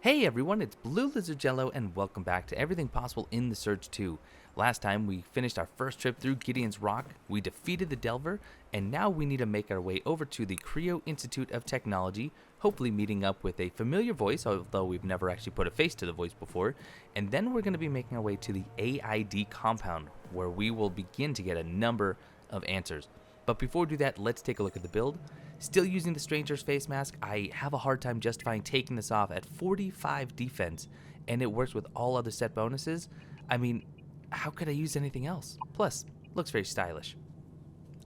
Hey everyone, it's Blue Lizard Jello and welcome back to Everything Possible in the Surge 2. Last time we finished our first trip through Gideons Rock, we defeated the Delver, and now we need to make our way over to the CREO Institute of Technology, hopefully meeting up with a familiar voice, although we've never actually put a face to the voice before, and then we're going to be making our way to the AIDE Compound, where we will begin to get a number of answers. But before we do that, let's take a look at the build. Still using the Stranger's face mask, I have a hard time justifying taking this off at 45 defense, and it works with all other set bonuses. I mean, how could I use anything else? Plus, looks very stylish.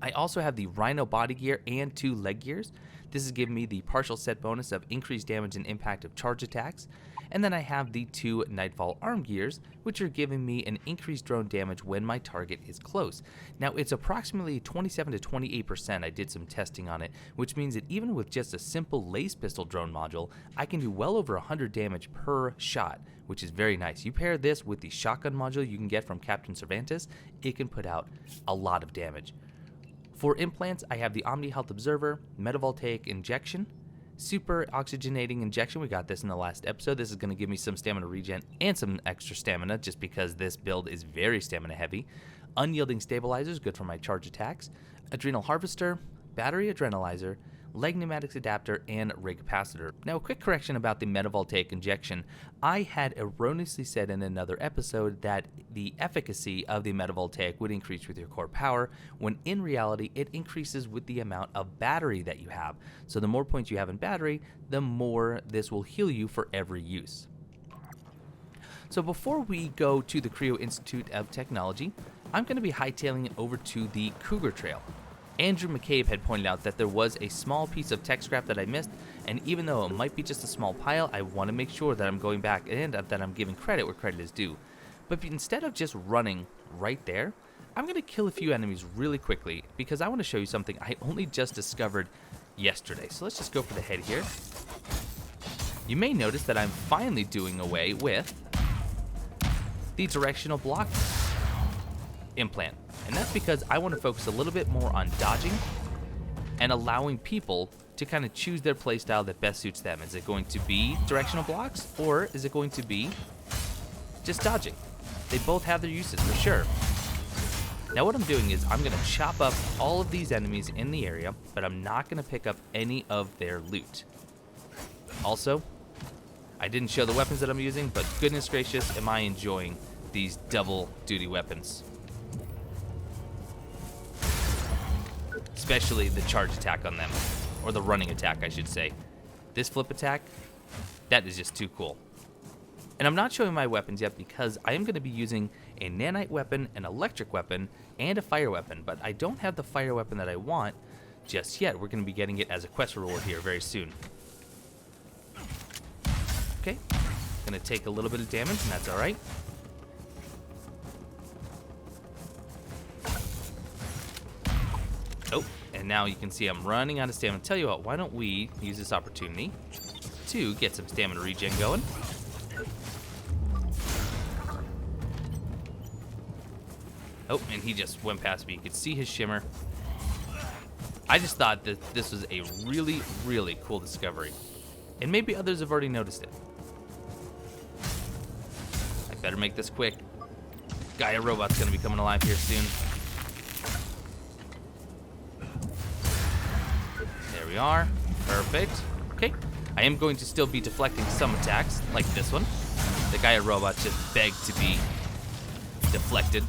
I also have the Rhino body gear and 2 leg gears. This is giving me the partial set bonus of increased damage and impact of charge attacks. And then I have the 2 Nightfall arm gears, which are giving me an increased drone damage when my target is close. Now, it's approximately 27 to 28%. I did some testing on it, which means that even with just a simple lace pistol drone module, I can do well over 100 damage per shot, which is very nice. You pair this with the shotgun module you can get from Captain Cervantes, it can put out a lot of damage. For implants, I have the Omni Health Observer, Metavoltaic Injection, Super Oxygenating Injection. We got this in the last episode. This is going to give me some stamina regen and some extra stamina just because this build is very stamina heavy. Unyielding Stabilizers, good for my charge attacks. Adrenal Harvester, Battery Adrenalizer, Leg Pneumatics Adapter, and Rig Capacitor. Now, a quick correction about the Metavoltaic Injection. I had erroneously said in another episode that the efficacy of the Metavoltaic would increase with your core power, when in reality it increases with the amount of battery that you have. So the more points you have in battery, the more this will heal you for every use. So before we go to the CREO Institute of Technology, I'm going to be hightailing it over to the Cougar Trail. Andrew McCabe had pointed out that there was a small piece of tech scrap that I missed, and even though it might be just a small pile, I want to make sure that I'm going back and that I'm giving credit where credit is due. But instead of just running right there, I'm going to kill a few enemies really quickly because I want to show you something I only just discovered yesterday. So let's just go for the head here. You may notice that I'm finally doing away with the directional block implant. And that's because I want to focus a little bit more on dodging and allowing people to kind of choose their playstyle that best suits them. Is it going to be directional blocks, or is it going to be just dodging? They both have their uses for sure. Now what I'm doing is I'm going to chop up all of these enemies in the area, but I'm not going to pick up any of their loot. Also, I didn't show the weapons that I'm using, but goodness gracious, am I enjoying these double duty weapons. Especially the charge attack on them, or the running attack, I should say. This flip attack, that is just too cool. And I'm not showing my weapons yet because I am going to be using a nanite weapon, an electric weapon, and a fire weapon, but I don't have the fire weapon that I want just yet. We're going to be getting it as a quest reward here very soon. Okay, going to take a little bit of damage, and that's alright. Oh, and now you can see I'm running out of stamina. Tell you what, why don't we use this opportunity to get some stamina regen going. Oh, and he just went past me. You could see his shimmer. I just thought that this was a really, really cool discovery. And maybe others have already noticed it. I better make this quick. Gaia Robot's going to be coming alive here soon. There we are. Perfect. Okay. I am going to still be deflecting some attacks, like this one. The Gaia Robot just begged to be deflected.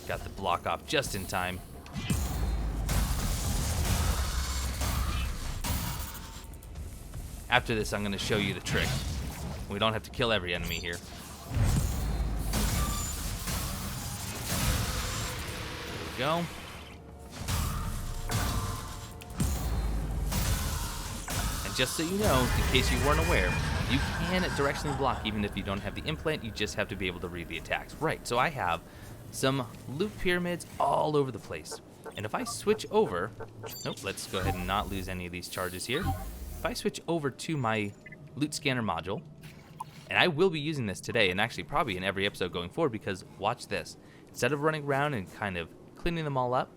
Got the block off just in time. After this, I'm going to show you the trick. We don't have to kill every enemy here. Go. And just so you know, in case you weren't aware, you can directionally block even if you don't have the implant. You just have to be able to read the attacks. Right, so I have some loot pyramids all over the place. And if I switch over, nope, let's go ahead and not lose any of these charges here. If I switch over to my loot scanner module, and I will be using this today, and actually probably in every episode going forward, because watch this. Instead of running around and kind of cleaning them all up,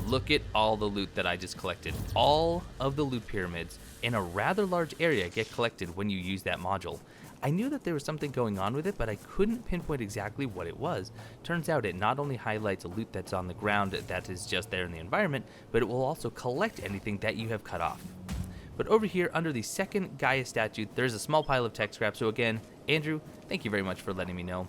Look at all the loot that I just collected. All of the loot pyramids in a rather large area get collected when you use that module. I knew that there was something going on with it, but I couldn't pinpoint exactly what it was. Turns out it not only highlights a loot that's on the ground that is just there in the environment, but it will also collect anything that you have cut off. But over here, under the second Gaia statue, there's a small pile of tech scrap. So again, Andrew, thank you very much for letting me know.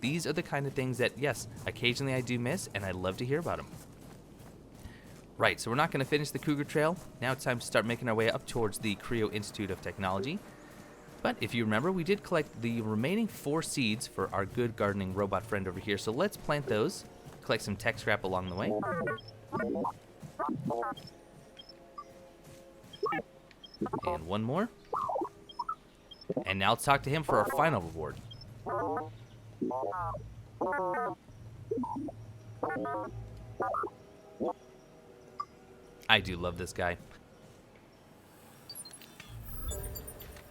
These are the kind of things that, yes, occasionally I do miss, and I love to hear about them. Right, so we're not going to finish the Cougar Trail. Now it's time to start making our way up towards the CREO Institute of Technology. But if you remember, we did collect the remaining 4 seeds for our good gardening robot friend over here. So let's plant those, collect some tech scrap along the way. And one more. And now let's talk to him for our final reward. I do love this guy.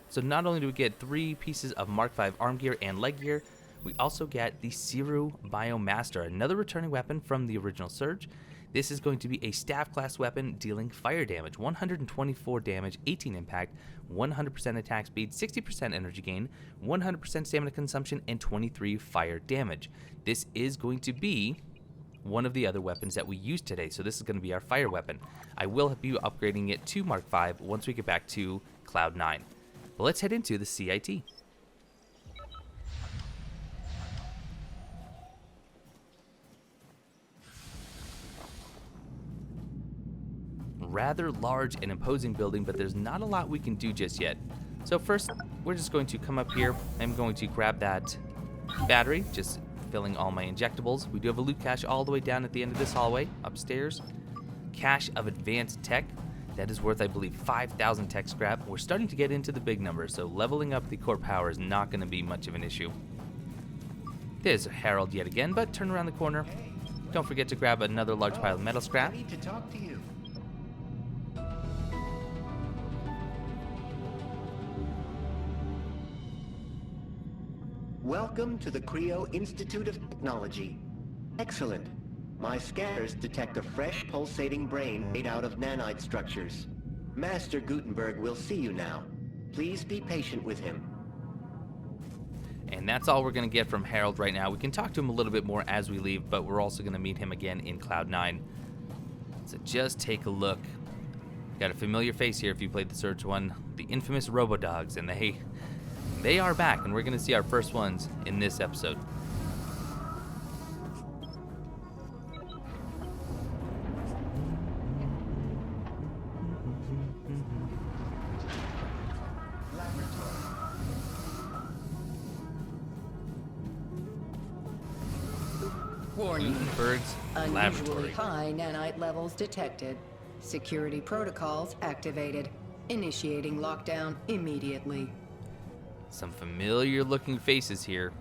So not only do we get 3 pieces of Mark V arm gear and leg gear, we also get the CREO Biomaster, another returning weapon from the original Surge. This is going to be a staff class weapon dealing fire damage, 124 damage, 18 impact, 100% attack speed, 60% energy gain, 100% stamina consumption, and 23 fire damage. This is going to be one of the other weapons that we used today, so this is going to be our fire weapon. I will be upgrading it to Mark V once we get back to Cloud 9. But let's head into the CIT. Rather large and imposing building, but there's not a lot we can do just yet. So first, we're just going to come up here. I'm going to grab that battery, just filling all my injectables. We do have a loot cache all the way down at the end of this hallway, upstairs. Cache of advanced tech. That is worth, I believe, 5,000 tech scrap. We're starting to get into the big numbers, so leveling up the core power is not going to be much of an issue. There's a Herald yet again, but turn around the corner. Don't forget to grab another large pile of metal scrap. I need to talk to you. Welcome to the CREO Institute of Technology. Excellent. My scanners detect a fresh pulsating brain made out of nanite structures. Master Guttenberg will see you now. Please be patient with him. And that's all we're going to get from Harold right now. We can talk to him a little bit more as we leave, but we're also going to meet him again in Cloud 9. So just take a look. Got a familiar face here if you played the Surge one. The infamous Robodogs, and they are back, and we're going to see our first ones in this episode. Warning. Guttenberg's Unusually laboratory. high nanite levels detected. Security protocols activated. Initiating lockdown immediately. Some familiar looking faces here,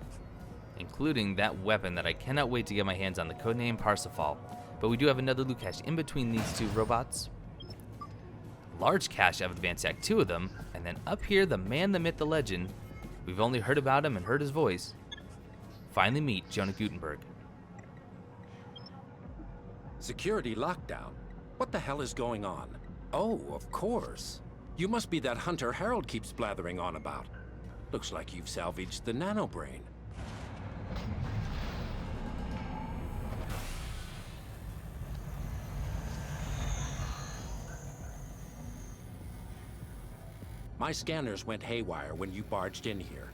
including that weapon that I cannot wait to get my hands on, the codename Parsifal. But we do have another loot cache in between these 2 robots. Large cache of advanced tech, 2 of them, and then up here, the man, the myth, the legend. We've only heard about him and heard his voice. Finally meet Jonah Guttenberg. Security lockdown? What the hell is going on? Oh, of course. You must be that hunter Harold keeps blathering on about. Looks like you've salvaged the nanobrain. My scanners went haywire when you barged in here.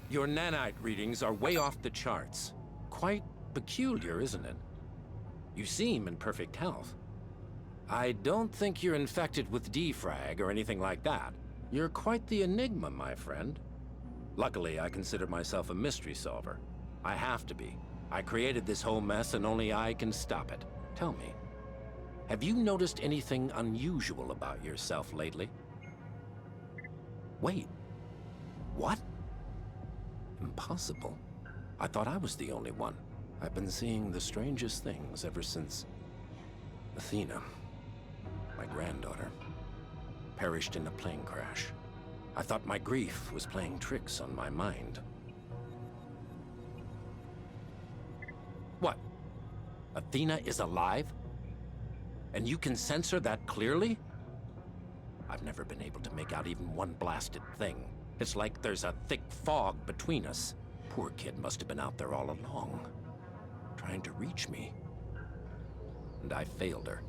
Your nanite readings are way off the charts. Quite peculiar, isn't it? You seem in perfect health. I don't think you're infected with Defrag or anything like that. You're quite the enigma, my friend. Luckily, I consider myself a mystery solver. I have to be. I created this whole mess and only I can stop it. Tell me, have you noticed anything unusual about yourself lately? Wait, what? Impossible. I thought I was the only one. I've been seeing the strangest things ever since Athena, my granddaughter, perished in a plane crash. I thought my grief was playing tricks on my mind. What? Athena is alive? And you can sense her that clearly? I've never been able to make out even one blasted thing. It's like there's a thick fog between us. Poor kid must have been out there all along, trying to reach me. And I failed her.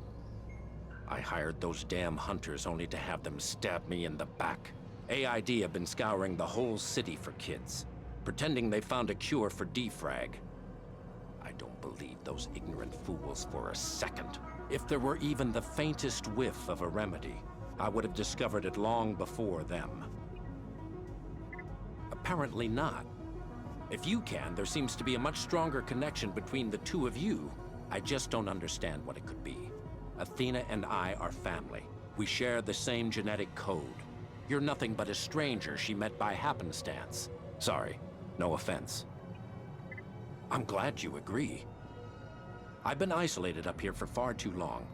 I hired those damn hunters only to have them stab me in the back. AID have been scouring the whole city for kids, pretending they found a cure for Defrag. I don't believe those ignorant fools for a second. If there were even the faintest whiff of a remedy, I would have discovered it long before them. Apparently not. If you can, there seems to be a much stronger connection between the two of you. I just don't understand what it could be. Athena and I are family. We share the same genetic code. You're nothing but a stranger she met by happenstance. Sorry, no offense. I'm glad you agree. I've been isolated up here for far too long.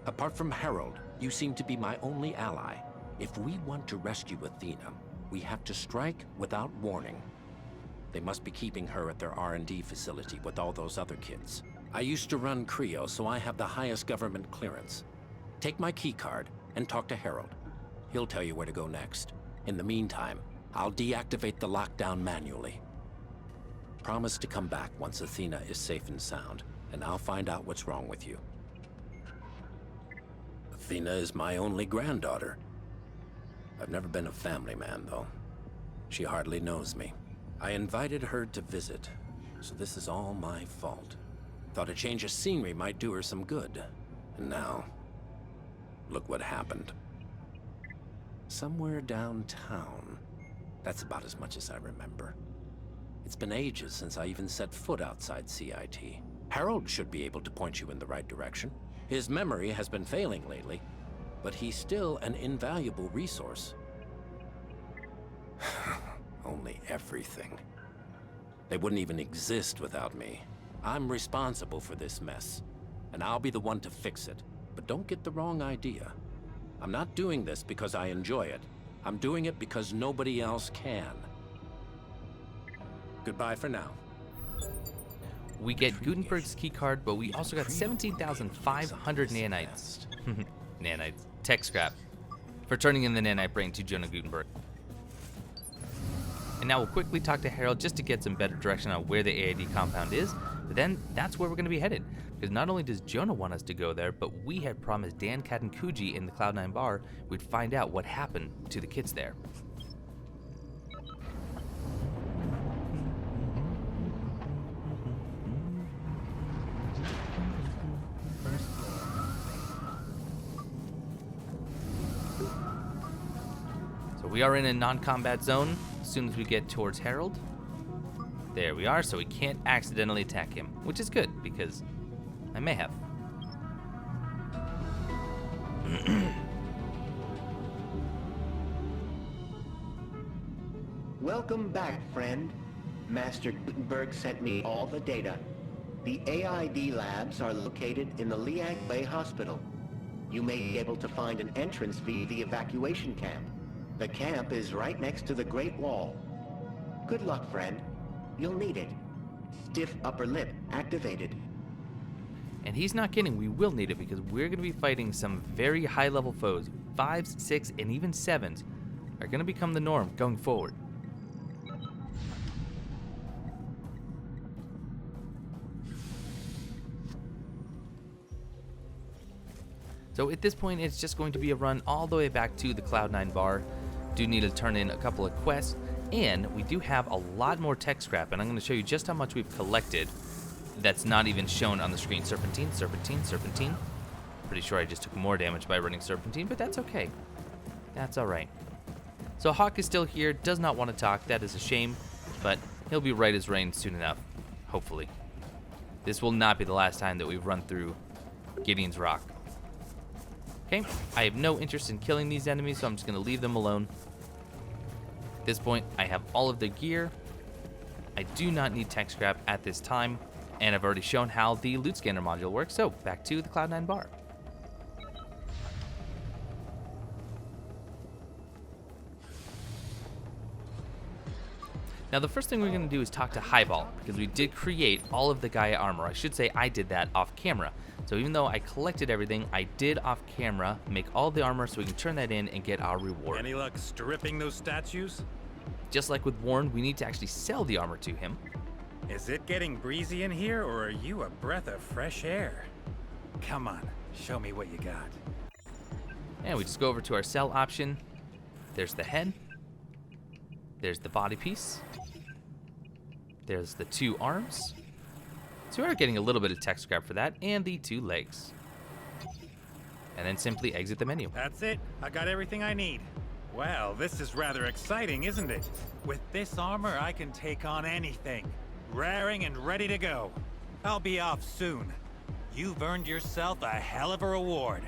Apart from Harold, you seem to be my only ally. If we want to rescue Athena, we have to strike without warning. They must be keeping her at their R&D facility with all those other kids. I used to run CREO, so I have the highest government clearance. Take my keycard and talk to Harold. He'll tell you where to go next. In the meantime, I'll deactivate the lockdown manually. Promise to come back once Athena is safe and sound, and I'll find out what's wrong with you. Athena is my only granddaughter. I've never been a family man, though. She hardly knows me. I invited her to visit, so this is all my fault. Thought a change of scenery might do her some good. And now, look what happened. Somewhere downtown. That's about as much as I remember. It's been ages since I even set foot outside CIT. Harold should be able to point you in the right direction. His memory has been failing lately, but he's still an invaluable resource. Only everything. They wouldn't even exist without me. I'm responsible for this mess, and I'll be the one to fix it. But don't get the wrong idea. I'm not doing this because I enjoy it. I'm doing it because nobody else can. Goodbye for now. We get Guttenberg's keycard, but we also got 17,500 nanites. Nanites. Tech scrap. For turning in the nanite brain to Jonah Guttenberg. And now we'll quickly talk to Harold just to get some better direction on where the AID compound is, but then that's where we're going to be headed. Because not only does Jonah want us to go there, but we had promised Dan, Kat, and Kuji in the Cloud9 bar we'd find out what happened to the kids there. So we are in a non-combat zone. As soon as we get towards Harold, there we are, so we can't accidentally attack him, which is good because I may have. Welcome back, friend. Master Guttenberg sent me all the data. The AID labs are located in the Liang Bay Hospital. You may be able to find an entrance via the evacuation camp. The camp is right next to the Great Wall. Good luck, friend. You'll need it. Stiff upper lip activated. And he's not kidding, we will need it because we're going to be fighting some very high-level foes. 5s, 6, and even 7s are going to become the norm going forward. So at this point, it's just going to be a run all the way back to the Cloud9 bar. Do need to turn in a couple of quests, and we do have a lot more tech scrap, and I'm going to show you just how much we've collected that's not even shown on the screen. Serpentine, serpentine, serpentine. Pretty sure I just took more damage by running serpentine, but that's okay. That's alright. So Hawk is still here, does not want to talk. That is a shame, but he'll be right as rain soon enough, hopefully. This will not be the last time that we've run through Gideons Rock. Okay, I have no interest in killing these enemies, so I'm just going to leave them alone. At this point, I have all of the gear. I do not need tech scrap at this time, and I've already shown how the loot scanner module works, so back to the Cloud9 bar. Now the first thing we're going to do is talk to Highball, because we did create all of the Gaia armor. I should say I did that off camera. So even though I collected everything, I did off camera make all the armor so we can turn that in and get our reward. Any luck stripping those statues? Just like with Warren, we need to actually sell the armor to him. Is it getting breezy in here, or are you a breath of fresh air? Come on, show me what you got. And we just go over to our sell option. There's the head. There's the body piece. There's the 2 arms. So we are getting a little bit of tech scrap for that, and the 2 legs. And then simply exit the menu. That's it. I got everything I need. Well, this is rather exciting, isn't it? With this armor, I can take on anything. Raring and ready to go. I'll be off soon. You've earned yourself a hell of a reward.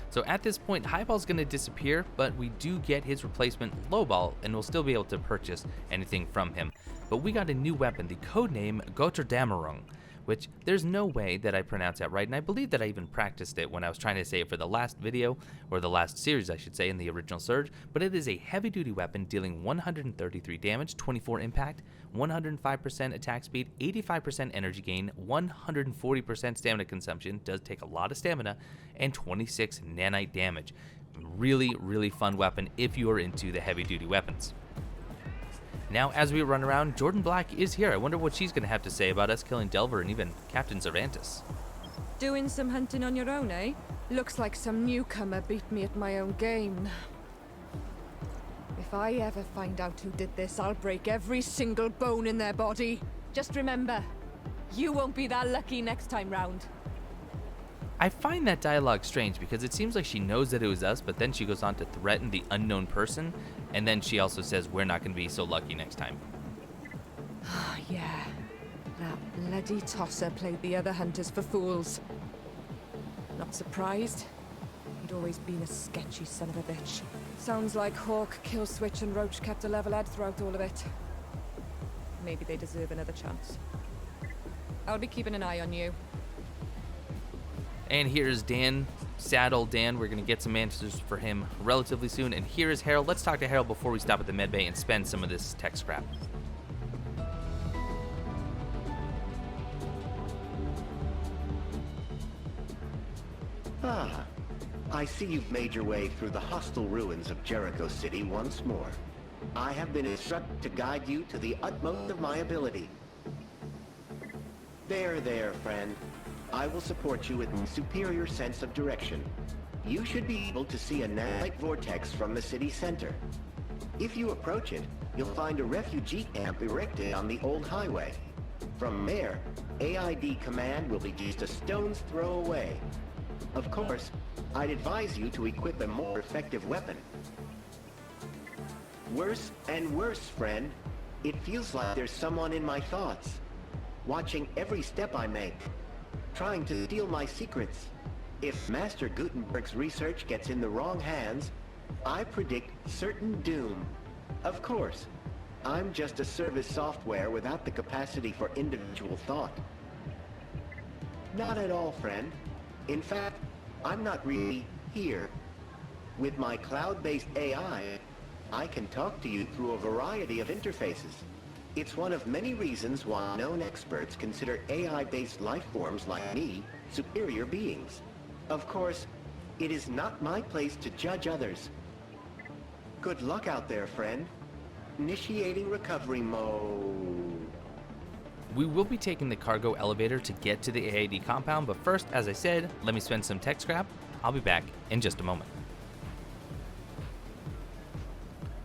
So at this point, Highball's going to disappear, but we do get his replacement, Lowball, and we'll still be able to purchase anything from him. But we got a new weapon, the codename Gotterdamerung, which there's no way that I pronounce that right, and I believe that I even practiced it when I was trying to say it for the last video, or the last series I should say, in the original Surge, but it is a heavy-duty weapon dealing 133 damage, 24 impact, 105% attack speed, 85% energy gain, 140% stamina consumption, does take a lot of stamina, and 26 nanite damage. Really, really fun weapon if you are into the heavy-duty weapons. Now, as we run around, Jordan Black is here. I wonder what she's going to have to say about us killing Delver and even Captain Cervantes. Doing some hunting on your own, eh? Looks like some newcomer beat me at my own game. If I ever find out who did this, I'll break every single bone in their body. Just remember, you won't be that lucky next time round. I find that dialogue strange because it seems like she knows that it was us, but then she goes on to threaten the unknown person, and then she also says we're not going to be so lucky next time. Yeah, that bloody tosser played the other hunters for fools. Not surprised. He'd always been a sketchy son of a bitch. Sounds like Hawk, Killswitch, and Roach kept a level head throughout all of it. Maybe they deserve another chance. I'll be keeping an eye on you. And here's Dan, sad old Dan. We're going to get some answers for him relatively soon. And here is Harold. Let's talk to Harold before we stop at the medbay and spend some of this tech scrap. Ah, I see you've made your way through the hostile ruins of Jericho City once more. I have been instructed to guide you to the utmost of my ability. There, friend. I will support you with a superior sense of direction. You should be able to see a nanite vortex from the city center. If you approach it, you'll find a refugee camp erected on the old highway. From there, AIDE Command will be just a stone's throw away. Of course, I'd advise you to equip a more effective weapon. Worse and worse, friend. It feels like there's someone in my thoughts, watching every step I make, trying to steal my secrets. If Master Guttenberg's research gets in the wrong hands, I predict certain doom. Of course, I'm just a service software without the capacity for individual thought. Not at all, friend. In fact, I'm not really here. With my cloud-based AI, I can talk to you through a variety of interfaces. It's one of many reasons why known experts consider AI-based life forms like me superior beings. Of course, it is not my place to judge others. Good luck out there, friend. Initiating recovery mode. We will be taking the cargo elevator to get to the AID compound, but first, as I said, let me spend some tech scrap. I'll be back in just a moment.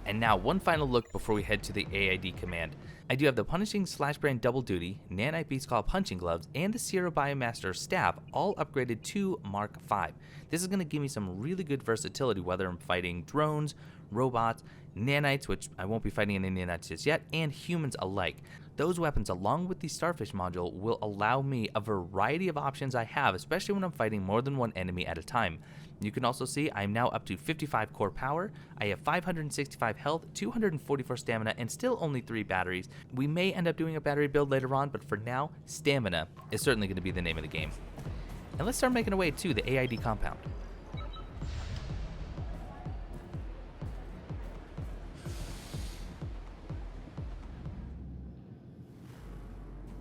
And now, one final look before we head to the AID command. I do have the Punishing Slash Brand Double Duty, Nanite Beast Claw Punching Gloves, and the Sierra Biomaster Staff, all upgraded to Mark V. This is going to give me some really good versatility, whether I'm fighting drones, robots, nanites, which I won't be fighting any nanites just yet, and humans alike. Those weapons, along with the Starfish module, will allow me a variety of options I have, especially when I'm fighting more than one enemy at a time. You can also see I'm now up to 55 core power, I have 565 health, 244 stamina, and still only 3 batteries. We may end up doing a battery build later on, but for now, stamina is certainly going to be the name of the game. And let's start making our way to the AID compound.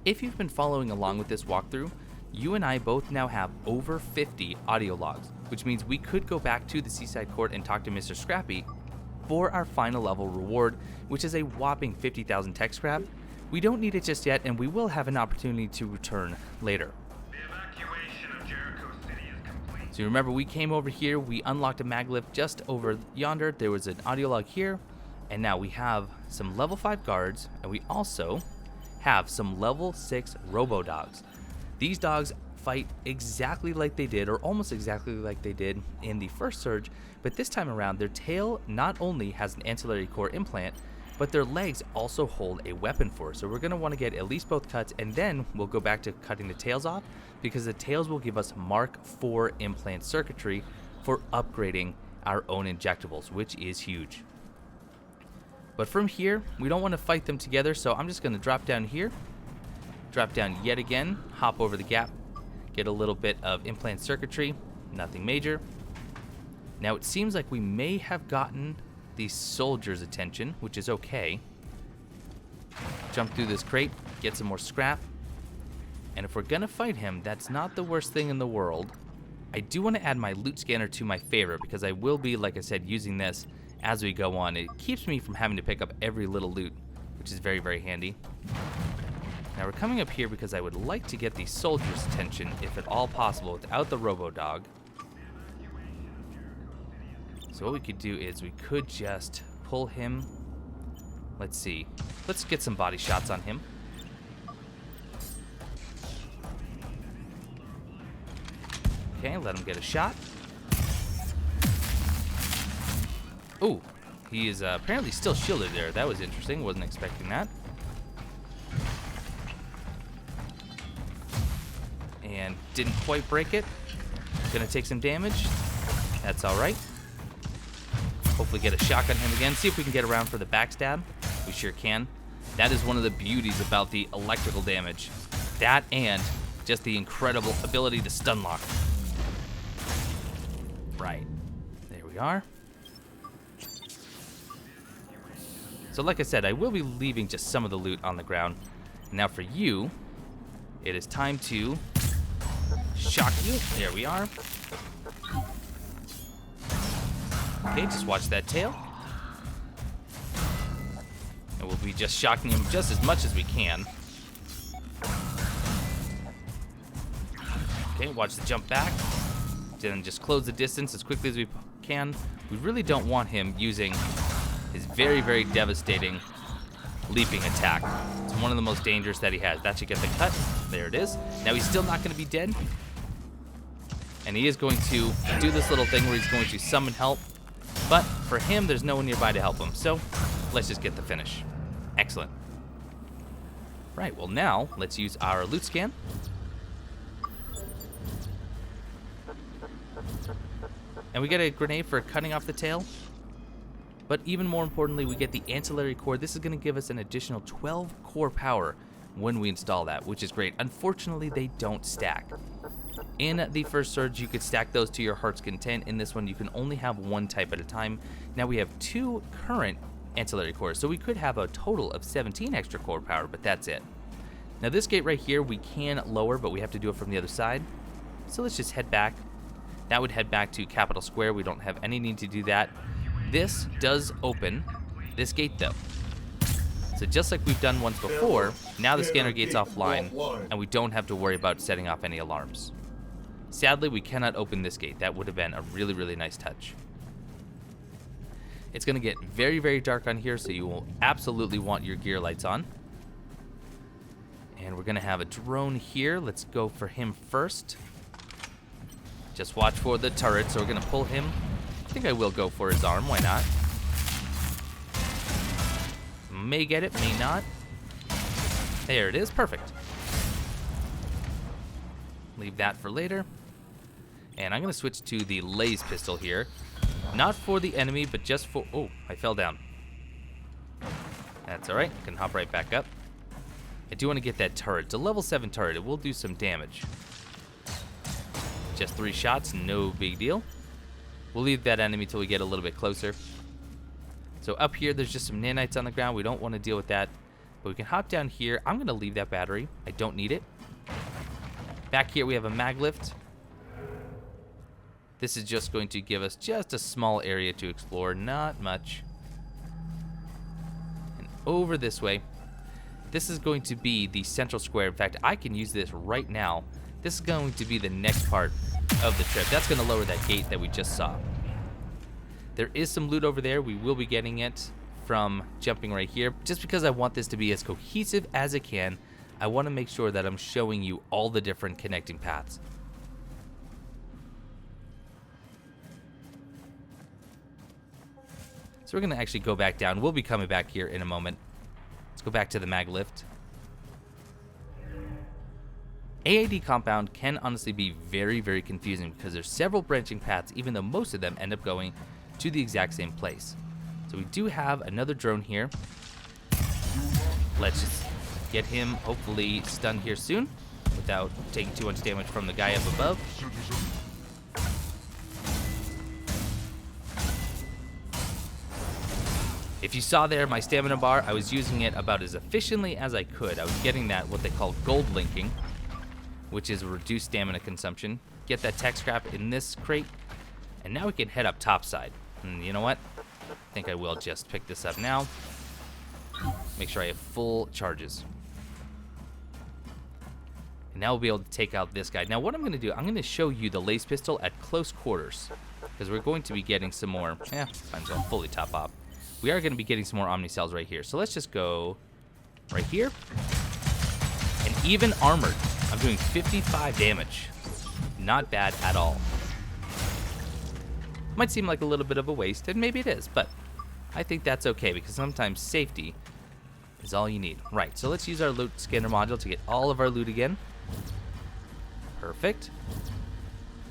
If you've been following along with this walkthrough, you and I both now have over 50 audio logs, which means we could go back to the Seaside Court and talk to Mr. Scrappy for our final level reward, which is a whopping 50,000 tech scrap. We don't need it just yet, and we will have an opportunity to return later. The evacuation of Jericho City is complete. So remember, we came over here, we unlocked a mag lift just over yonder, there was an audio log here, and now we have some level 5 guards, and we also have some level 6 robo dogs. These dogs fight exactly like they did, or almost exactly like they did in the first surge, but this time around their tail not only has an ancillary core implant, but their legs also hold a weapon force. So we're going to want to get at least both cuts, and then we'll go back to cutting the tails off, because the tails will give us Mark IV implant circuitry for upgrading our own injectables, which is huge. But from here, we don't want to fight them together, so I'm just going to drop down here, drop down yet again, hop over the gap, get a little bit of implant circuitry, nothing major. Now it seems like we may have gotten the soldier's attention, which is okay. Jump through this crate, get some more scrap, and if we're gonna fight him, that's not the worst thing in the world. I do want to add my loot scanner to my favorite, because I will be, like I said, using this as we go on. It keeps me from having to pick up every little loot, which is very, very handy. Now we're coming up here because I would like to get the soldier's attention, if at all possible, without the robo-dog. So what we could do is we could just pull him. Let's see. Let's get some body shots on him. Okay, let him get a shot. Ooh, he is apparently still shielded there. That was interesting. Wasn't expecting that. And didn't quite break it. Gonna take some damage. That's all right. Hopefully get a shock on him again. See if we can get around for the backstab. We sure can. That is one of the beauties about the electrical damage. That and just the incredible ability to stun lock. Right. There we are. So like I said, I will be leaving just some of the loot on the ground. Now for you, it is time to shock you. There we are. Okay, just watch that tail. And we'll be just shocking him just as much as we can. Okay, watch the jump back. Then just close the distance as quickly as we can. We really don't want him using his very, very devastating leaping attack. It's one of the most dangerous that he has. That should get the cut. There it is. Now he's still not going to be dead. And he is going to do this little thing where he's going to summon help. But for him, there's no one nearby to help him. So let's just get the finish. Excellent. Right, well now, let's use our loot scan. And we get a grenade for cutting off the tail. But even more importantly, we get the Ancillary Core. This is going to give us an additional 12 core power when we install that, which is great. Unfortunately, they don't stack. In the first surge, you could stack those to your heart's content. In this one, you can only have one type at a time. Now we have 2 current Ancillary Cores, so we could have a total of 17 extra core power, but that's it. Now this gate right here, we can lower, but we have to do it from the other side. So let's just head back. That would head back to Capital Square. We don't have any need to do that. This does open this gate though. So just like we've done once before, now the scanner gate's offline, and we don't have to worry about setting off any alarms. Sadly, we cannot open this gate. That would have been a really, really nice touch. It's going to get very, very dark on here, so you will absolutely want your gear lights on. And we're going to have a drone here. Let's go for him first. Just watch for the turret, so we're going to pull him. I think I will go for his arm. Why not? May get it, may not. There it is. Perfect. Leave that for later. And I'm going to switch to the laser pistol here. Not for the enemy, but just for... Oh, I fell down. That's alright. I can hop right back up. I do want to get that turret. It's a level 7 turret. It will do some damage. Just 3 shots. No big deal. We'll leave that enemy till we get a little bit closer. So up here, there's just some nanites on the ground. We don't want to deal with that. But we can hop down here. I'm going to leave that battery. I don't need it. Back here we have a mag lift. This is just going to give us just a small area to explore, not much. And over this way, this is going to be the central square. In fact, I can use this right now. This is going to be the next part of the trip. That's going to lower that gate that we just saw. There is some loot over there. We will be getting it from jumping right here. Just because I want this to be as cohesive as it can, I want to make sure that I'm showing you all the different connecting paths. So we're going to actually go back down. We'll be coming back here in a moment. Let's go back to the mag lift. AIDE Compound can honestly be very, very confusing because there's several branching paths, even though most of them end up going to the exact same place. So we do have another drone here. Let's just get him hopefully stunned here soon without taking too much damage from the guy up above. If you saw there, my stamina bar, I was using it about as efficiently as I could. I was getting that, what they call gold linking, which is reduced stamina consumption. Get that tech scrap in this crate, and now we can head up topside. And you know what? I think I will just pick this up now. Make sure I have full charges. And now we'll be able to take out this guy. Now what I'm going to do, I'm going to show you the laser pistol at close quarters, because we're going to be getting some more, might as well fully top off. We are going to be getting some more Omni cells right here. So let's just go right here. And even armored, I'm doing 55 damage. Not bad at all. Might seem like a little bit of a waste, and maybe it is, but I think that's okay because sometimes safety is all you need. Right, so let's use our loot scanner module to get all of our loot again. Perfect.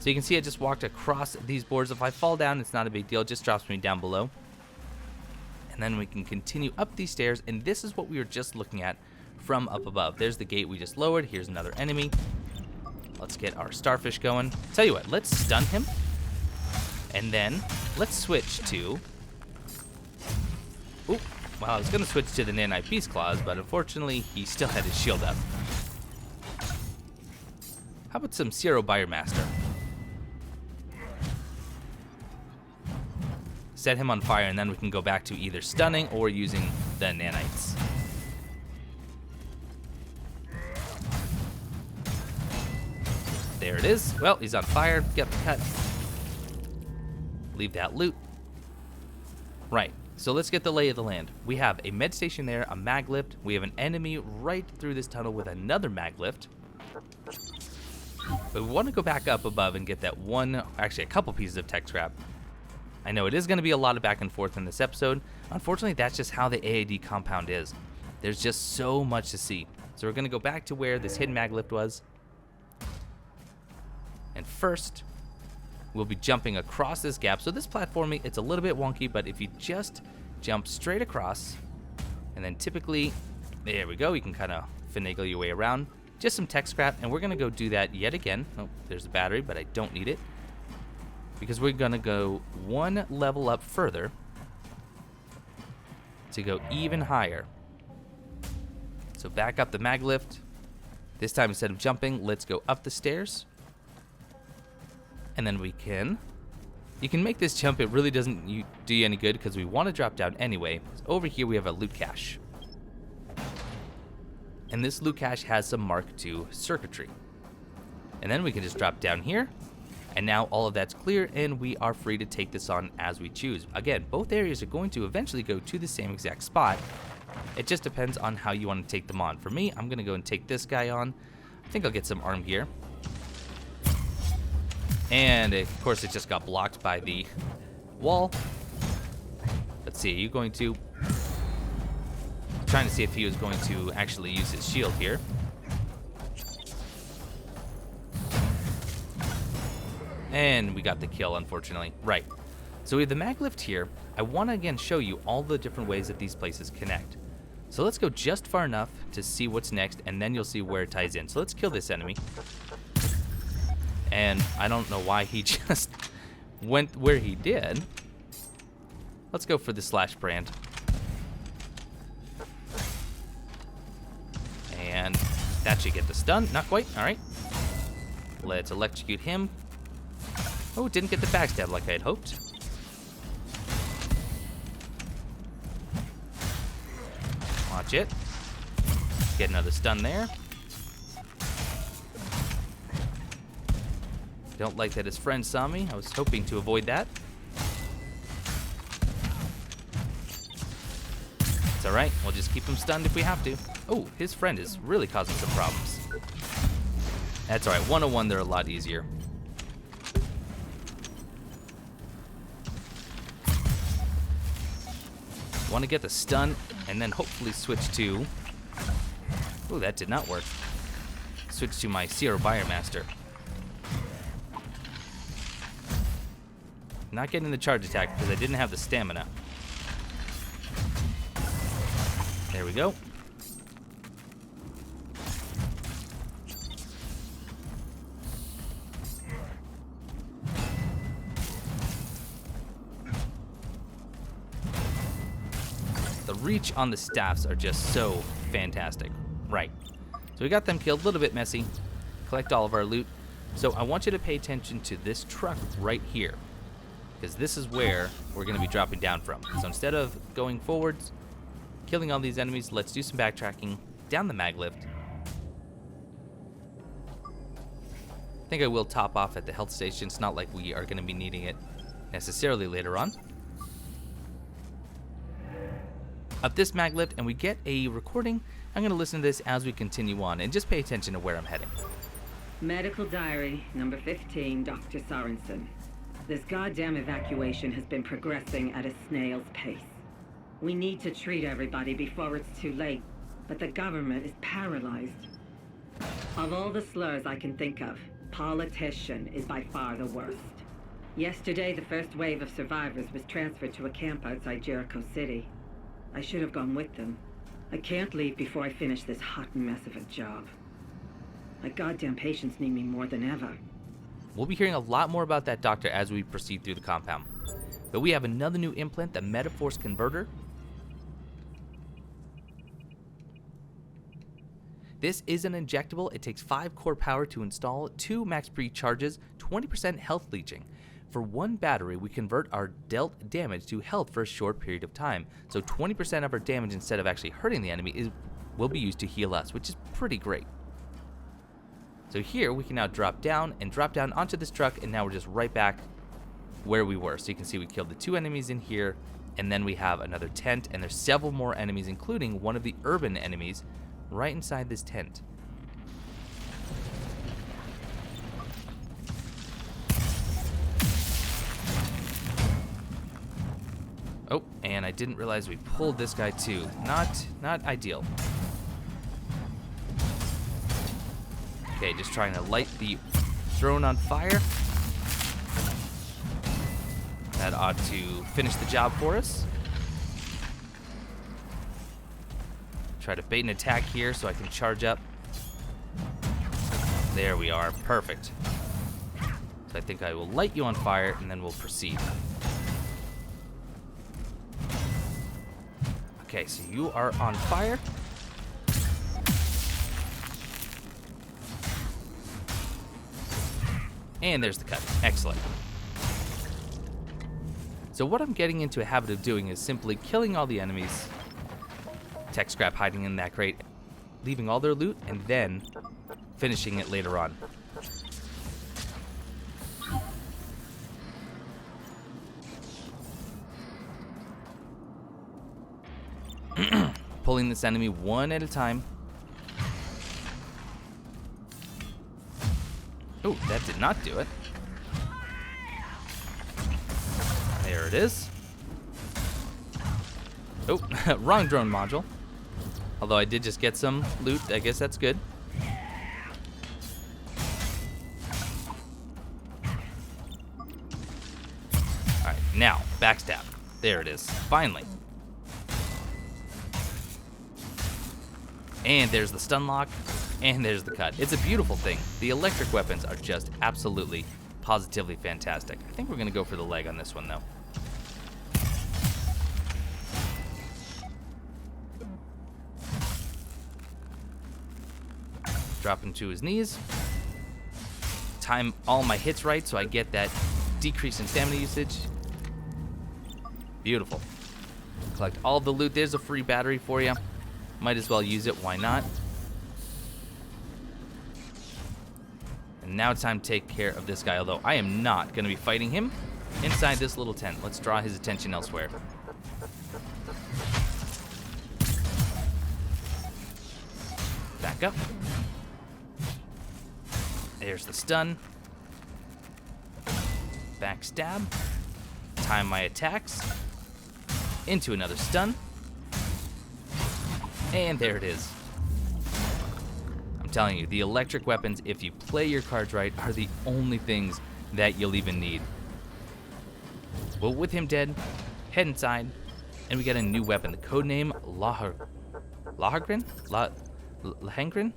So you can see I just walked across these boards. If I fall down, it's not a big deal. It just drops me down below. And then we can continue up these stairs, and this is what we were just looking at from up above. There's the gate we just lowered. Here's another enemy. Let's get our starfish going. Tell you what, let's stun him. And then let's switch to... Oop. Well, I was going to switch to the nanite beast claws, but unfortunately, he still had his shield up. How about some CREO Biomaster? Set him on fire, and then we can go back to either stunning or using the nanites. There it is. Well, he's on fire. Get the cut. Leave that loot. Right, so let's get the lay of the land. We have a med station there, a mag lift. We have an enemy right through this tunnel with another mag lift. But we want to go back up above and get that one, actually a couple pieces of tech scrap. I know it is going to be a lot of back and forth in this episode. Unfortunately, that's just how the AID compound is. There's just so much to see. So we're going to go back to where this hidden mag lift was. And first, we'll be jumping across this gap. So this platforming, it's a little bit wonky, but if you just jump straight across, and then typically, there we go, you can kind of finagle your way around. Just some tech scrap, and we're going to go do that yet again. Oh, there's a battery, but I don't need it, because we're going to go one level up further to go even higher. So back up the mag lift. This time, instead of jumping, let's go up the stairs. And then you can make this jump. It really doesn't do you any good because we want to drop down anyway. So over here we have a loot cache. And this loot cache has some Mark II circuitry. And then we can just drop down here. And now all of that's clear and we are free to take this on as we choose. Again, both areas are going to eventually go to the same exact spot. It just depends on how you want to take them on. For me, I'm going to go and take this guy on. I think I'll get some arm gear. And of course it just got blocked by the wall. Let's see, are you going to... trying to see if he was going to actually use his shield here. And we got the kill, unfortunately. Right. So we have the mag lift here. I want to again show you all the different ways that these places connect. So let's go just far enough to see what's next, and then you'll see where it ties in. So let's kill this enemy. And I don't know why he just went where he did. Let's go for the slash brand. That should get the stun. Not quite. All right. Let's electrocute him. Oh, didn't get the backstab like I had hoped. Watch it. Get another stun there. Don't like that his friend saw me. I was hoping to avoid that. It's alright. We'll just keep him stunned if we have to. Oh, his friend is really causing some problems. That's alright. 101, they're a lot easier. Want to get the stun and then hopefully switch to... Oh, that did not work. Switch to my Sierra Biomaster. Not getting the charge attack because I didn't have the stamina. There we go. The reach on the staffs are just so fantastic. Right. So we got them killed. A little bit messy. Collect all of our loot. So I want you to pay attention to this truck right here, because this is where we're going to be dropping down from. So instead of going forwards, killing all these enemies, let's do some backtracking down the mag lift. I think I will top off at the health station. It's not like we are going to be needing it necessarily later on. Up this mag lift, and we get a recording. I'm going to listen to this as we continue on, and just pay attention to where I'm heading. Medical diary, number 15, Dr. Sorensen. This goddamn evacuation has been progressing at a snail's pace. We need to treat everybody before it's too late, but the government is paralyzed. Of all the slurs I can think of, politician is by far the worst. Yesterday, the first wave of survivors was transferred to a camp outside Jericho City. I should have gone with them. I can't leave before I finish this hot mess of a job. My goddamn patients need me more than ever. We'll be hearing a lot more about that doctor as we proceed through the compound. But we have another new implant, the Metaforce Converter. This is an injectable. It takes 5 core power to install, 2 max pre-charges, 20% health leeching. For 1 battery, we convert our dealt damage to health for a short period of time. So 20% of our damage, instead of actually hurting the enemy, will be used to heal us, which is pretty great. So here we can now drop down onto this truck, and now we're just right back where we were. So you can see we killed the 2 enemies in here, and then we have another tent, and there's several more enemies, including one of the urban enemies right inside this tent. Oh, and I didn't realize we pulled this guy too. Not ideal. Okay, just trying to light the drone on fire. That ought to finish the job for us. Try to bait an attack here so I can charge up. There we are, perfect. So I think I will light you on fire and then we'll proceed. Okay, so you are on fire. And there's the cut. Excellent. So what I'm getting into a habit of doing is simply killing all the enemies, tech scrap hiding in that crate, leaving all their loot, and then finishing it later on. Pulling this enemy one at a time. Oh, that did not do it. There it is. Oh, wrong drone module. Although I did just get some loot, I guess that's good. Alright, now, backstab. There it is. Finally. And there's the stun lock, and there's the cut. It's a beautiful thing. The electric weapons are just absolutely, positively fantastic. I think we're going to go for the leg on this one, though. Drop him to his knees. Time all my hits right so I get that decrease in stamina usage. Beautiful. Collect all the loot. There's a free battery for you. Might as well use it. Why not? And now it's time to take care of this guy, although I am not going to be fighting him inside this little tent. Let's draw his attention elsewhere. Back up. There's the stun. Backstab. Time my attacks. Into another stun. And there it is. I'm telling you, the electric weapons, if you play your cards right, are the only things that you'll even need. Well, with him dead, head inside, and we got a new weapon. The codename Lohengrin? Lohengrin?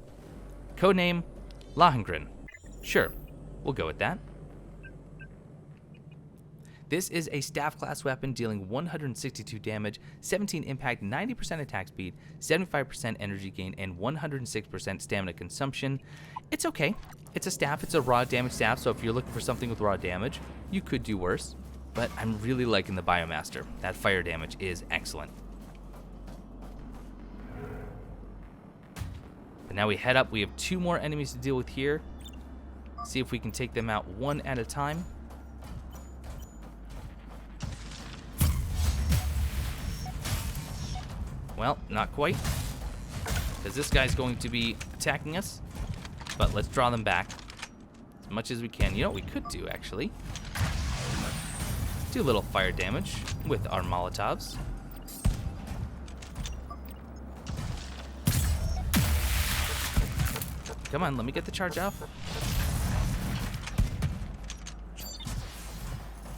Codename Lohengrin. Sure, we'll go with that. This is a staff class weapon dealing 162 damage, 17 impact, 90% attack speed, 75% energy gain, and 106% stamina consumption. It's okay. It's a staff. It's a raw damage staff, so if you're looking for something with raw damage, you could do worse. But I'm really liking the Biomaster. That fire damage is excellent. But now we head up. We have 2 more enemies to deal with here. See if we can take them out one at a time. Well, not quite, because this guy's going to be attacking us, but let's draw them back as much as we can. You know what we could do, actually? Do a little fire damage with our Molotovs. Come on, let me get the charge off.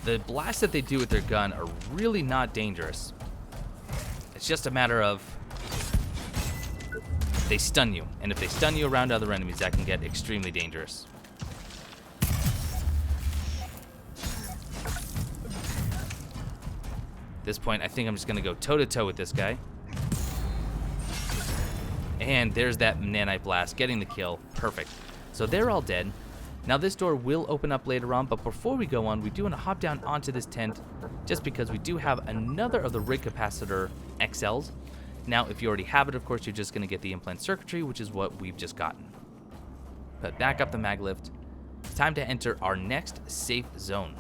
The blasts that they do with their gun are really not dangerous. It's just a matter of they stun you, and if they stun you around other enemies, that can get extremely dangerous. At this point, I think I'm just going to go toe-to-toe with this guy. And there's that nanite blast, getting the kill. Perfect. So they're all dead. Now this door will open up later on, but before we go on, we do want to hop down onto this tent just because we do have another of the rig capacitor XLs. Now, if you already have it, of course, you're just going to get the implant circuitry, which is what we've just gotten. But back up the mag lift. It's time to enter our next safe zone.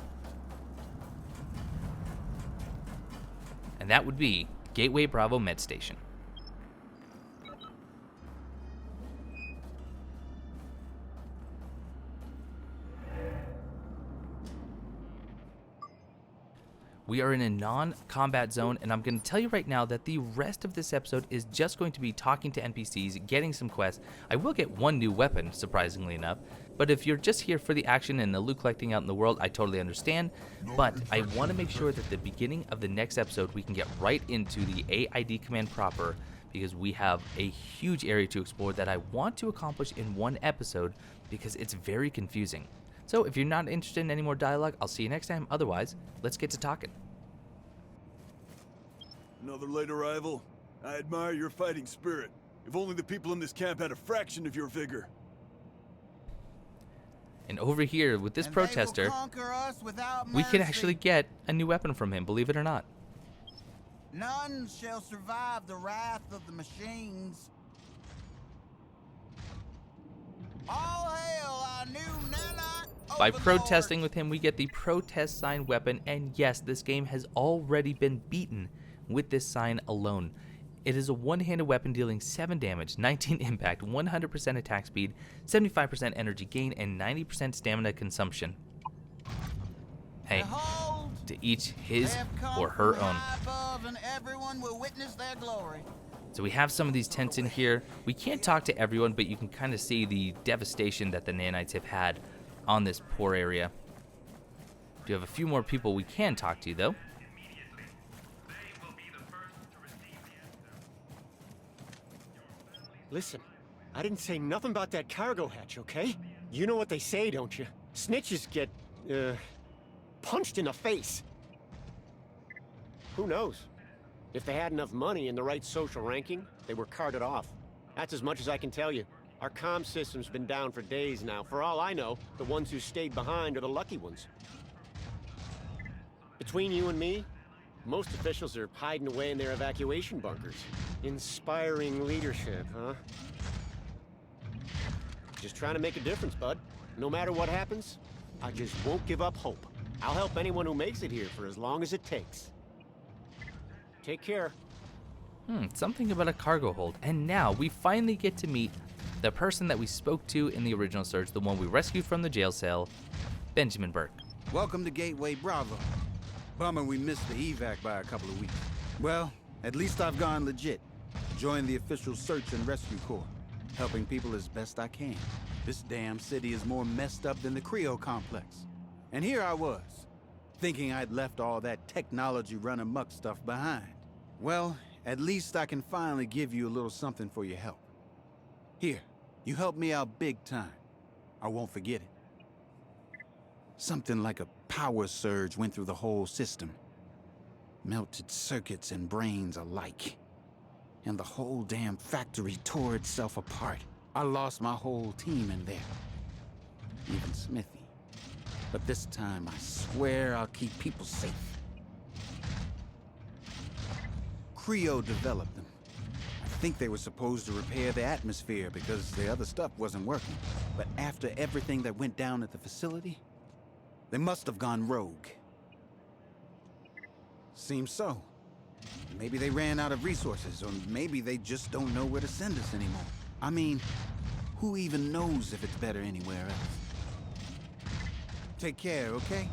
And that would be Gateway Bravo Med Station. We are in a non-combat zone, and I'm going to tell you right now that the rest of this episode is just going to be talking to NPCs, getting some quests. I will get one new weapon, surprisingly enough, but if you're just here for the action and the loot collecting out in the world, I totally understand. But I want to make sure that at the beginning of the next episode, we can get right into the AID command proper, because we have a huge area to explore that I want to accomplish in one episode because it's very confusing. So if you're not interested in any more dialogue, I'll see you next time. Otherwise, let's get to talking. Another late arrival? I admire your fighting spirit. If only the people in this camp had a fraction of your vigor. And over here with this protester, we can actually get a new weapon from him, believe it or not. None shall survive the wrath of the machines. All hail our new nanite. By protesting with him, we get the protest sign weapon, and yes, this game has already been beaten with this sign alone. It is a one-handed weapon dealing 7 damage, 19 impact, 100% attack speed, 75% energy gain, and 90% stamina consumption. Hey, to each his or her own. So we have some of these tents in here. We can't talk to everyone, but you can kind of see the devastation that the nanites have had on this poor area. We have a few more people we can talk to, though. Listen, I didn't say nothing about that cargo hatch, okay? You know what they say, don't you? Snitches get, punched in the face. Who knows? If they had enough money and the right social ranking, they were carted off. That's as much as I can tell you. Our comm system's been down for days now. For all I know, the ones who stayed behind are the lucky ones. Between you and me, most officials are hiding away in their evacuation bunkers. Inspiring leadership, huh? Just trying to make a difference, bud. No matter what happens, I just won't give up hope. I'll help anyone who makes it here for as long as it takes. Take care. Something about a cargo hold. And now we finally get to meet the person that we spoke to in the original search, the one we rescued from the jail cell, Benjamin Burke. Welcome to Gateway Bravo. Bummer we missed the evac by a couple of weeks. Well, at least I've gone legit. Joined the official search and rescue corps, helping people as best I can. This damn city is more messed up than the CREO complex. And here I was, thinking I'd left all that technology run amok stuff behind. Well, at least I can finally give you a little something for your help. Here, you helped me out big time. I won't forget it. Something like a power surge went through the whole system. Melted circuits and brains alike. And the whole damn factory tore itself apart. I lost my whole team in there. Even Smithy. But this time, I swear I'll keep people safe. CREO developed them. I think they were supposed to repair the atmosphere because the other stuff wasn't working. But after everything that went down at the facility, they must have gone rogue. Seems so. Maybe they ran out of resources, or maybe they just don't know where to send us anymore. I mean, who even knows if it's better anywhere else? Take care, okay?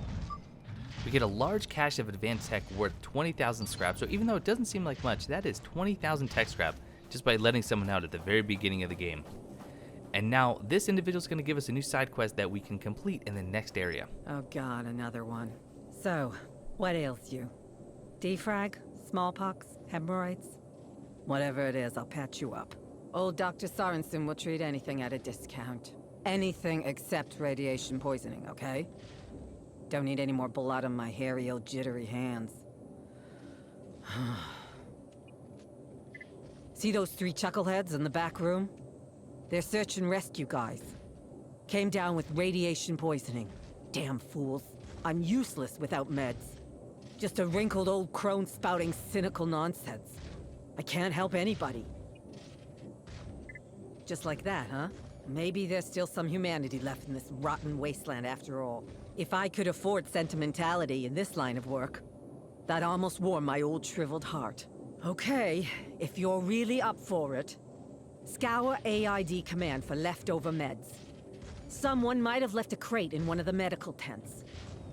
We get a large cache of advanced tech worth 20,000 scrap, so even though it doesn't seem like much, that is 20,000 tech scrap just by letting someone out at the very beginning of the game. And now this individual is going to give us a new side quest that we can complete in the next area. Oh god, another one. So, what ails you? Defrag? Smallpox? Hemorrhoids? Whatever it is, I'll patch you up. Old Dr. Sorensen will treat anything at a discount. Anything except radiation poisoning, okay? Don't need any more blood on my hairy old jittery hands. See those 3 chuckleheads in the back room? They're search and rescue guys. Came down with radiation poisoning. Damn fools. I'm useless without meds. Just a wrinkled old crone spouting cynical nonsense. I can't help anybody. Just like that, huh? Maybe there's still some humanity left in this rotten wasteland after all. If I could afford sentimentality in this line of work, that almost warmed my old shriveled heart. Okay, if you're really up for it, scour AIDE Command for leftover meds. Someone might have left a crate in one of the medical tents.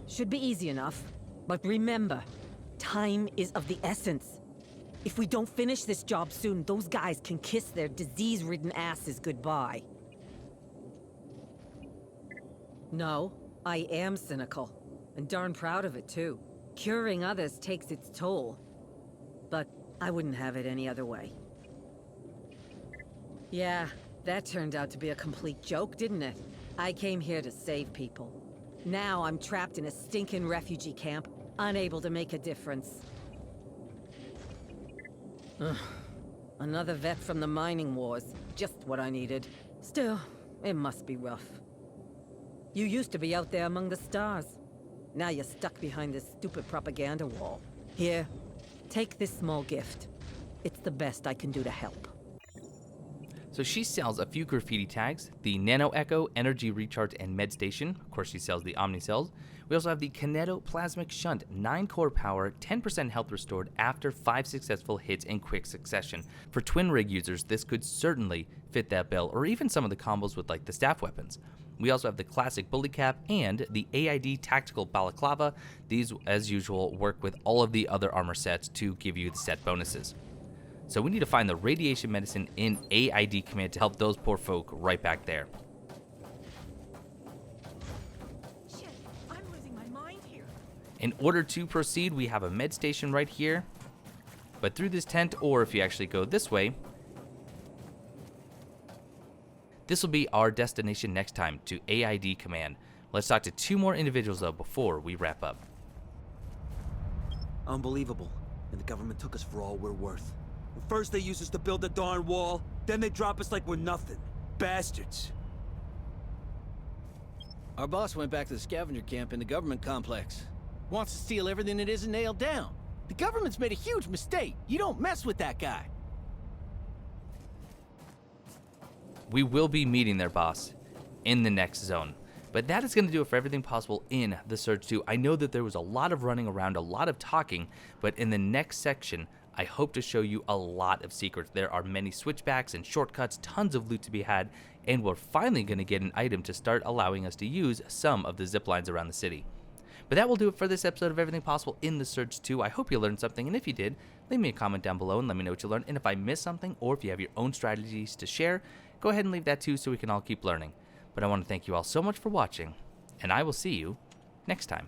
Should be easy enough, but remember, time is of the essence. If we don't finish this job soon, those guys can kiss their disease-ridden asses goodbye. No, I am cynical, and darn proud of it too. Curing others takes its toll, but I wouldn't have it any other way. Yeah, that turned out to be a complete joke, didn't it? I came here to save people. Now I'm trapped in a stinking refugee camp, unable to make a difference. Ugh. Another vet from the mining wars. Just what I needed. Still, it must be rough. You used to be out there among the stars. Now you're stuck behind this stupid propaganda wall. Here, take this small gift. It's the best I can do to help. So she sells a few graffiti tags, the Nano Echo, Energy Recharge, and Med Station. Of course, she sells the Omni Cells. We also have the Kineto Plasmic Shunt, 9 core power, 10% health restored after 5 successful hits in quick succession. For Twin Rig users, this could certainly fit that bill, or even some of the combos with like the staff weapons. We also have the classic Bully Cap and the AID Tactical Balaclava. These, as usual, work with all of the other armor sets to give you the set bonuses. So we need to find the radiation medicine in AID Command to help those poor folk right back there. Shit, I'm losing my mind here. In order to proceed, we have a med station right here. But through this tent, or if you actually go this way, this will be our destination next time, to AID Command. Let's talk to 2 more individuals though before we wrap up. Unbelievable. And the government took us for all we're worth. First they used us to build the darn wall, then they drop us like we're nothing. bastards. Our boss went back to the scavenger camp in the government complex. Wants to steal everything that isn't nailed down. The government's made a huge mistake. You don't mess with that guy. We will be meeting their boss in the next zone. But that is going to do it for everything possible in the Surge 2. I know that there was a lot of running around, a lot of talking, but in the next section, I hope to show you a lot of secrets. There are many switchbacks and shortcuts, tons of loot to be had, and we're finally going to get an item to start allowing us to use some of the zip lines around the city. But that will do it for this episode of Everything Possible in the Surge 2. I hope you learned something, and if you did, leave me a comment down below and let me know what you learned. And if I missed something, or if you have your own strategies to share, go ahead and leave that too so we can all keep learning. But I want to thank you all so much for watching, and I will see you next time.